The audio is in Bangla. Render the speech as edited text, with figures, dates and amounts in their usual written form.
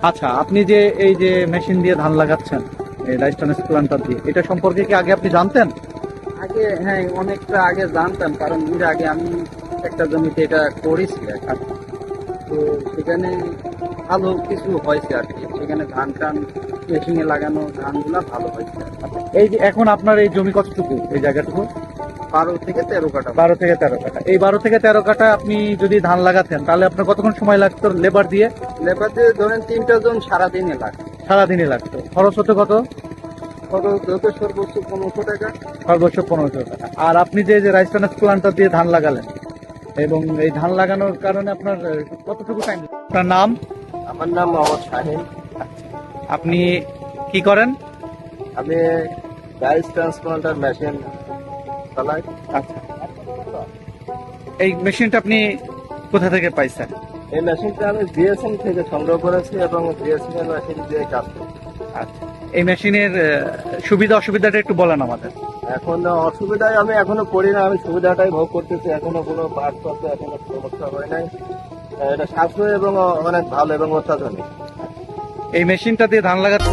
আচ্ছা, আপনি যে এই যে মেশিন দিয়ে ধান লাগাচ্ছেন, এই রাইস ট্রান্সপ্লান্টার দিয়ে, এটা সম্পর্কে কি আগে আপনি জানতেন? আগে হ্যাঁ অনেকটা আগে জানতাম, কারণ এর আগে আমি একটা জমিতে এটা করেছি আর কি। তো সেখানে ভালো কিছু হয়েছে আর কি, সেখানে ধান টান মেশিনে লাগানো ধানগুলা ভালো হয়েছে আর কি। এই যে এখন আপনার এই জমি কতটুকু, এই জায়গাটুকু? 12 থেকে 13 কাঠা। 12 থেকে 13 কাঠা। এই 12 থেকে 13 কাঠা আপনি যদি ধান লাগাতেন, তাহলে আপনার কতক্ষণ সময় লাগতো লেবার দিয়ে? লেবার দিয়ে ধরেন 3টা জন সারাদিনে লাগে। সারাদিনই লাগতো। খরচ হতো কত? খরচ হতো সর্বোচ্চ 1500 টাকা। সর্বোচ্চ 1500 টাকা। আর আপনি যে রাইস ট্রান্সপ্লান্টার দিয়ে ধান লাগালেন, এবং এই ধান লাগানোর কারণে আপনার কতটুকু টাইম? আপনার নাম? আমার নাম মোহাম্মদ শাহিন। আপনি কি করেন? আমি রাইস ট্রান্সপ্লান্টার মেশিন চালাই। আচ্ছা, এই মেশিনটা আপনি কোথা থেকে পাইছেন? এই মেশিনটা আমি বিএসএন থেকে সংগ্রহ করেছি এবং বিএসএন এর মেশিন দিয়ে কাজ করি। আচ্ছা, এই মেশিনের সুবিধা অসুবিধাটা একটু বলেন আমাদের। এখন অসুবিধায় আমি এখনো করি না, আমি সুবিধাটাই ভোগ করতেছি। এখনো কোনো পার্ট করতে এখনো সমস্যা হয় নাই। এটা সাশ্রয় এবং অনেক ভালো এবং অত্যাধুনিক। এই মেশিনটা দিয়ে ধান লাগাতে